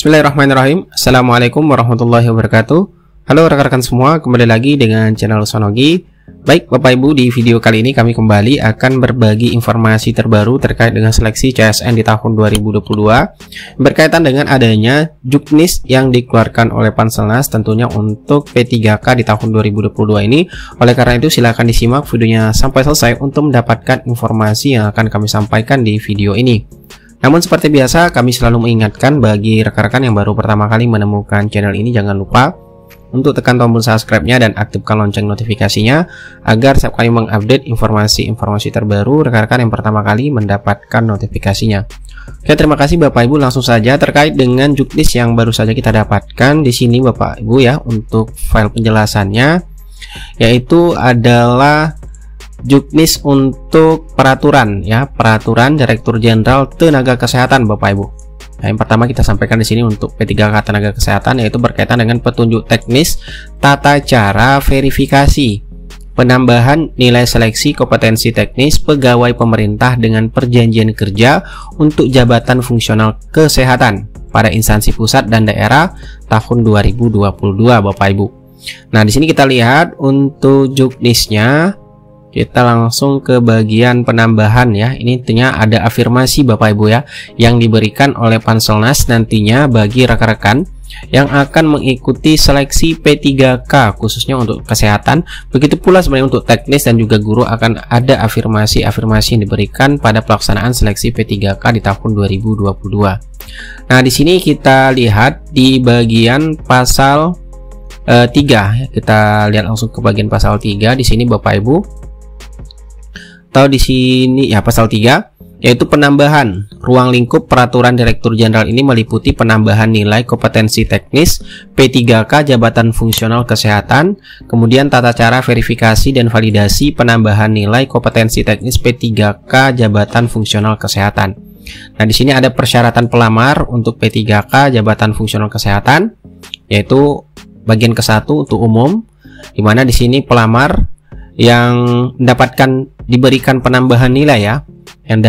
Bismillahirrahmanirrahim. Assalamualaikum warahmatullahi wabarakatuh. Halo rekan-rekan semua, kembali lagi dengan channel Sonogi. Baik Bapak Ibu, di video kali ini kami kembali akan berbagi informasi terbaru terkait dengan seleksi CSN di tahun 2022 berkaitan dengan adanya juknis yang dikeluarkan oleh Panselnas tentunya untuk P3K di tahun 2022 ini. Oleh karena itu silakan disimak videonya sampai selesai untuk mendapatkan informasi yang akan kami sampaikan di video ini. Namun seperti biasa kami selalu mengingatkan bagi rekan-rekan yang baru pertama kali menemukan channel ini, jangan lupa untuk tekan tombol subscribe-nya dan aktifkan lonceng notifikasinya agar setiap kali mengupdate informasi-informasi terbaru rekan-rekan yang pertama kali mendapatkan notifikasinya. Oke, terima kasih Bapak Ibu. Langsung saja terkait dengan juknis yang baru saja kita dapatkan di sini Bapak Ibu ya, untuk file penjelasannya, yaitu adalah juknis untuk peraturan ya, peraturan Direktur Jenderal Tenaga Kesehatan Bapak Ibu. Nah, yang pertama kita sampaikan di sini untuk P3K Tenaga Kesehatan, yaitu berkaitan dengan petunjuk teknis tata cara verifikasi penambahan nilai seleksi kompetensi teknis pegawai pemerintah dengan perjanjian kerja untuk jabatan fungsional kesehatan pada instansi pusat dan daerah tahun 2022 Bapak Ibu. Nah, di sini kita lihat untuk juknisnya. Kita langsung ke bagian penambahan ya. Ini tentunya ada afirmasi Bapak Ibu ya, yang diberikan oleh Panselnas nantinya bagi rekan-rekan yang akan mengikuti seleksi P3K khususnya untuk kesehatan. Begitu pula sebenarnya untuk teknis dan juga guru akan ada afirmasi-afirmasi yang diberikan pada pelaksanaan seleksi P3K di tahun 2022. Nah, di sini kita lihat di bagian pasal 3. Kita lihat langsung ke bagian pasal 3 di sini Bapak Ibu. Atau di sini ya pasal 3, yaitu penambahan ruang lingkup peraturan Direktur Jenderal ini meliputi penambahan nilai kompetensi teknis P3K jabatan fungsional kesehatan, kemudian tata cara verifikasi dan validasi penambahan nilai kompetensi teknis P3K jabatan fungsional kesehatan. Nah, di sini ada persyaratan pelamar untuk P3K jabatan fungsional kesehatan, yaitu bagian ke-1 untuk umum, di mana di sini pelamar yang diberikan penambahan nilai ya, yang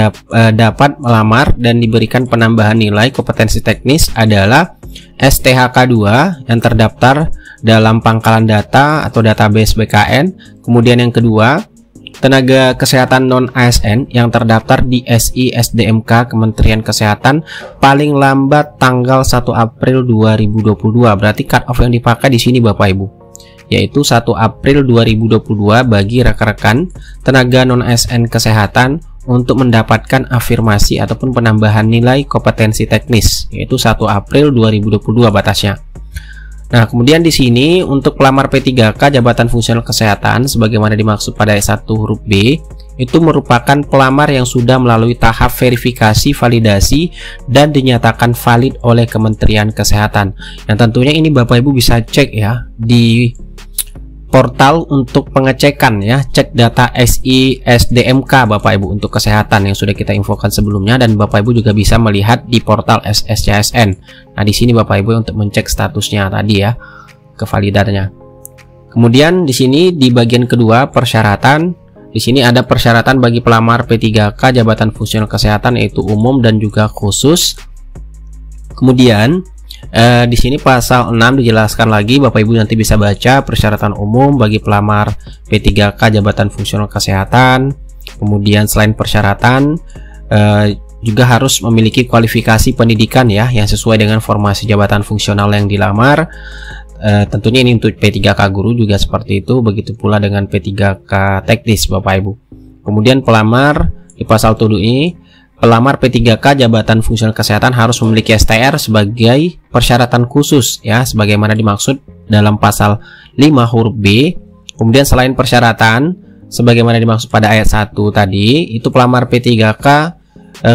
dapat melamar dan diberikan penambahan nilai kompetensi teknis adalah STHK2 yang terdaftar dalam pangkalan data atau database BKN. Kemudian yang kedua, tenaga kesehatan non ASN yang terdaftar di SI SDMK Kementerian Kesehatan paling lambat tanggal 1 April 2022. Berarti cut off yang dipakai di sini Bapak Ibu, yaitu 1 April 2022 bagi rekan-rekan tenaga non-ASN kesehatan untuk mendapatkan afirmasi ataupun penambahan nilai kompetensi teknis, yaitu 1 April 2022 batasnya. Nah, kemudian di sini untuk pelamar P3K jabatan fungsional kesehatan sebagaimana dimaksud pada ayat 1 huruf B, itu merupakan pelamar yang sudah melalui tahap verifikasi, validasi, dan dinyatakan valid oleh Kementerian Kesehatan. Yang tentunya ini Bapak Ibu bisa cek ya di portal untuk pengecekan ya, cek data SI SDMK Bapak Ibu untuk kesehatan yang sudah kita infokan sebelumnya, dan Bapak Ibu juga bisa melihat di portal SSCSN. Nah, di sini Bapak Ibu untuk mencek statusnya tadi ya, kevalidannya. Kemudian di sini di bagian kedua persyaratan, di sini ada persyaratan bagi pelamar P3K jabatan fungsional kesehatan yaitu umum dan juga khusus. Kemudian di sini pasal 6 dijelaskan lagi, Bapak Ibu nanti bisa baca persyaratan umum bagi pelamar P3K jabatan fungsional kesehatan. Kemudian selain persyaratan juga harus memiliki kualifikasi pendidikan ya yang sesuai dengan formasi jabatan fungsional yang dilamar. Tentunya ini untuk P3K guru juga seperti itu, begitu pula dengan P3K teknis Bapak Ibu. Kemudian pelamar di pasal 7 ini, pelamar P3K jabatan fungsional kesehatan harus memiliki STR sebagai persyaratan khusus ya, sebagaimana dimaksud dalam pasal 5 huruf B. Kemudian selain persyaratan sebagaimana dimaksud pada ayat 1 tadi, itu pelamar P3K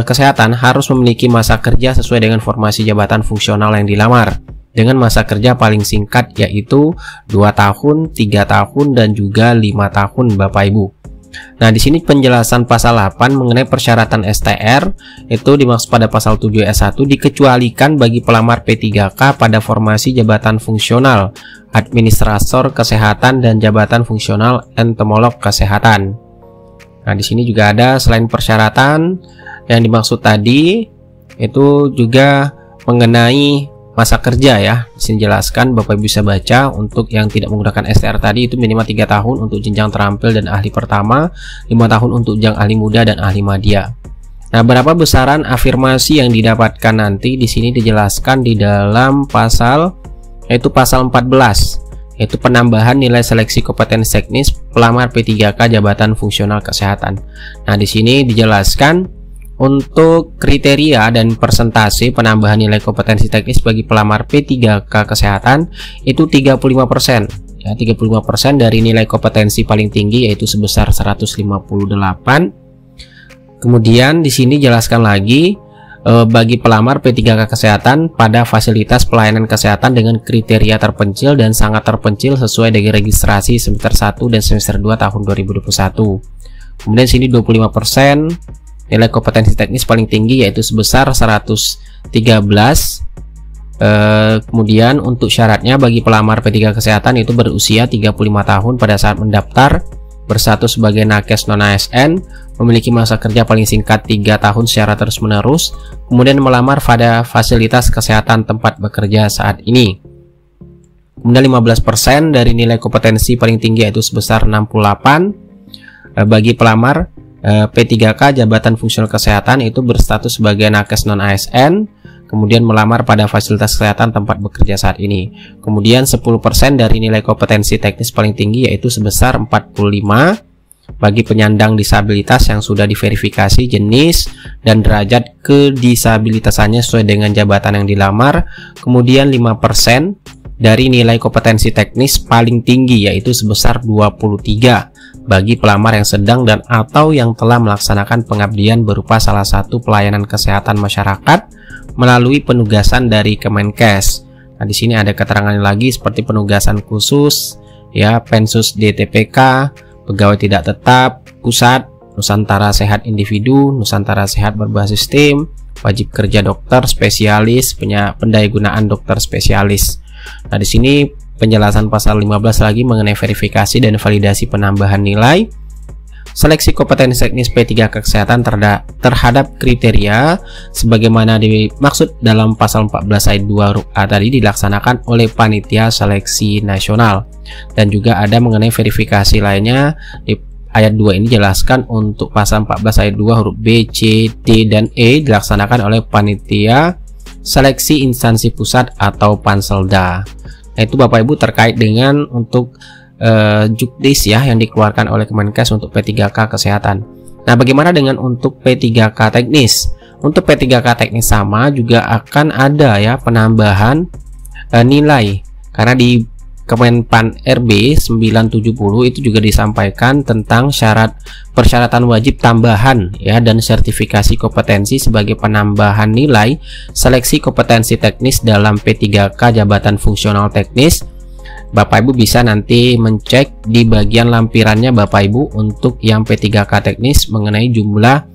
kesehatan harus memiliki masa kerja sesuai dengan formasi jabatan fungsional yang dilamar, dengan masa kerja paling singkat yaitu 2 tahun, 3 tahun, dan juga 5 tahun Bapak Ibu. Nah, di sini penjelasan pasal 8 mengenai persyaratan STR itu dimaksud pada pasal 7 ayat 1 dikecualikan bagi pelamar P3K pada formasi jabatan fungsional administrator kesehatan dan jabatan fungsional entomolog kesehatan. Nah, di sini juga ada selain persyaratan yang dimaksud tadi itu juga mengenai masa kerja ya. Di sini jelaskan, Bapak Ibu bisa baca, untuk yang tidak menggunakan STR tadi itu minimal 3 tahun untuk jenjang terampil dan ahli pertama, 5 tahun untuk jenjang ahli muda dan ahli madya. Nah, berapa besaran afirmasi yang didapatkan nanti di sini dijelaskan di dalam pasal, yaitu pasal 14, yaitu penambahan nilai seleksi kompetensi teknis pelamar P3K jabatan fungsional kesehatan. Nah, di sini dijelaskan untuk kriteria dan persentase penambahan nilai kompetensi teknis bagi pelamar P3K kesehatan itu 35%. Ya, 35% dari nilai kompetensi paling tinggi, yaitu sebesar 158. Kemudian di sini jelaskan lagi bagi pelamar P3K kesehatan pada fasilitas pelayanan kesehatan dengan kriteria terpencil dan sangat terpencil sesuai dengan registrasi semester 1 dan semester 2 tahun 2021. Kemudian sini 25% nilai kompetensi teknis paling tinggi, yaitu sebesar 113. Kemudian untuk syaratnya bagi pelamar P3K kesehatan itu berusia 35 tahun pada saat mendaftar, berstatus sebagai nakes non ASN, memiliki masa kerja paling singkat 3 tahun secara terus-menerus, kemudian melamar pada fasilitas kesehatan tempat bekerja saat ini. Kemudian 15% dari nilai kompetensi paling tinggi, yaitu sebesar 68 bagi pelamar P3K jabatan fungsional kesehatan itu berstatus sebagai nakes non ASN, kemudian melamar pada fasilitas kesehatan tempat bekerja saat ini. Kemudian 10% dari nilai kompetensi teknis paling tinggi, yaitu sebesar 45 bagi penyandang disabilitas yang sudah diverifikasi jenis dan derajat kedisabilitasannya sesuai dengan jabatan yang dilamar. Kemudian 5% dari nilai kompetensi teknis paling tinggi, yaitu sebesar 23 bagi pelamar yang sedang dan atau yang telah melaksanakan pengabdian berupa salah satu pelayanan kesehatan masyarakat melalui penugasan dari Kemenkes. Nah, di sini ada keterangan lagi seperti penugasan khusus, ya, Pensus DTPK, pegawai tidak tetap, pusat, Nusantara Sehat Individu, Nusantara Sehat Berbasis Tim, wajib kerja dokter spesialis, pendayagunaan dokter spesialis. Nah, di sini penjelasan pasal 15 lagi mengenai verifikasi dan validasi penambahan nilai seleksi kompetensi teknis P3K kesehatan terhadap kriteria sebagaimana dimaksud dalam pasal 14 ayat 2 huruf A tadi dilaksanakan oleh panitia seleksi nasional. Dan juga ada mengenai verifikasi lainnya di ayat 2 ini jelaskan untuk pasal 14 ayat 2 huruf B, C, D, dan E dilaksanakan oleh panitia seleksi instansi pusat atau Panselda. Nah, itu Bapak Ibu terkait dengan untuk jukdis ya yang dikeluarkan oleh Kemenkes untuk P3K kesehatan. Nah, bagaimana dengan untuk P3K teknis? Untuk P3K teknis sama juga akan ada ya penambahan nilai, karena di Kemenpan RB 970 itu juga disampaikan tentang persyaratan wajib tambahan ya dan sertifikasi kompetensi sebagai penambahan nilai seleksi kompetensi teknis dalam P3K jabatan fungsional teknis. Bapak Ibu bisa nanti mencek di bagian lampirannya Bapak Ibu untuk yang P3K teknis mengenai jumlah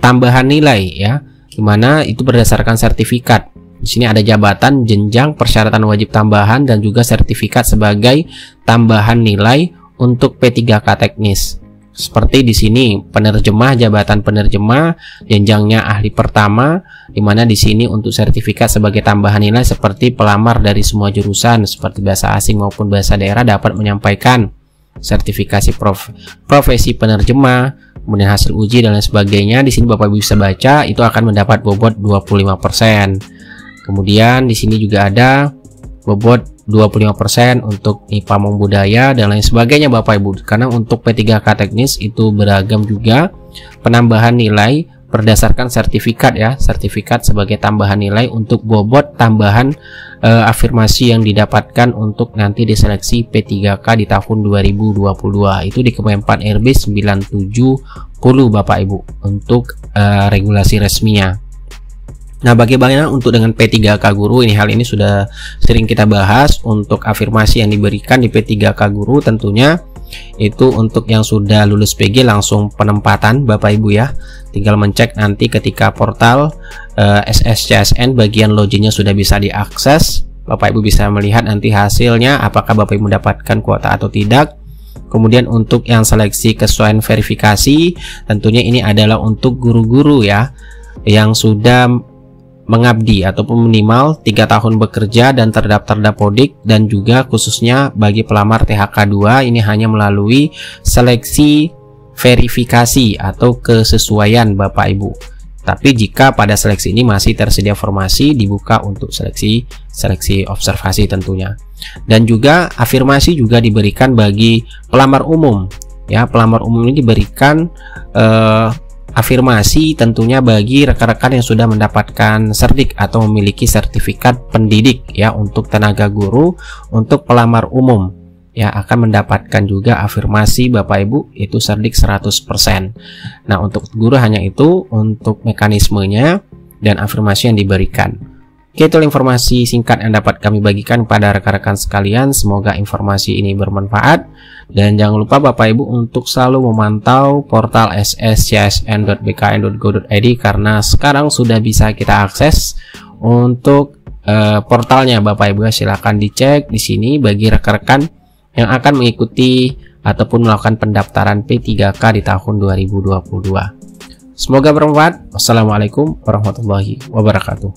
tambahan nilai ya, dimana itu berdasarkan sertifikat. Di sini ada jabatan, jenjang, persyaratan wajib tambahan, dan juga sertifikat sebagai tambahan nilai untuk P3K teknis. Seperti di sini penerjemah, jabatan penerjemah, jenjangnya ahli pertama, di mana di sini untuk sertifikat sebagai tambahan nilai seperti pelamar dari semua jurusan seperti bahasa asing maupun bahasa daerah dapat menyampaikan sertifikasi profesi penerjemah, kemudian hasil uji dan lain sebagainya. Di sini Bapak Ibu bisa baca itu akan mendapat bobot 25%. Kemudian di sini juga ada bobot 25% untuk IPA budaya dan lain sebagainya Bapak Ibu. Karena untuk P3K teknis itu beragam juga penambahan nilai berdasarkan sertifikat ya, sertifikat sebagai tambahan nilai untuk bobot tambahan afirmasi yang didapatkan untuk nanti diseleksi P3K di tahun 2022. Itu di Kemenpan RB 970 Bapak Ibu untuk regulasi resminya. Nah, bagaimana untuk dengan P3K guru? Hal ini sudah sering kita bahas. Untuk afirmasi yang diberikan di P3K guru tentunya itu untuk yang sudah lulus PG langsung penempatan Bapak Ibu ya. Tinggal mencek nanti ketika portal SSCSN bagian loginnya sudah bisa diakses. Bapak Ibu bisa melihat nanti hasilnya apakah Bapak Ibu mendapatkan kuota atau tidak. Kemudian untuk yang seleksi kesesuaian verifikasi tentunya ini adalah untuk guru-guru ya yang sudah mengabdi ataupun minimal 3 tahun bekerja dan terdaftar Dapodik, dan juga khususnya bagi pelamar THK 2 ini hanya melalui seleksi verifikasi atau kesesuaian Bapak Ibu. Tapi jika pada seleksi ini masih tersedia formasi, dibuka untuk seleksi observasi tentunya. Dan juga afirmasi juga diberikan bagi pelamar umum. Ya, pelamar umum ini diberikan afirmasi tentunya bagi rekan-rekan yang sudah mendapatkan serdik atau memiliki sertifikat pendidik ya untuk tenaga guru. Untuk pelamar umum ya akan mendapatkan juga afirmasi Bapak Ibu itu serdik 100%. Nah, untuk guru hanya itu untuk mekanismenya dan afirmasi yang diberikan. Oke, itu informasi singkat yang dapat kami bagikan pada rekan-rekan sekalian. Semoga informasi ini bermanfaat. Dan jangan lupa Bapak Ibu untuk selalu memantau portal sscsn.bkn.go.id karena sekarang sudah bisa kita akses untuk portalnya Bapak Ibu. Silahkan dicek di sini bagi rekan-rekan yang akan mengikuti ataupun melakukan pendaftaran P3K di tahun 2022. Semoga bermanfaat. Wassalamualaikum warahmatullahi wabarakatuh.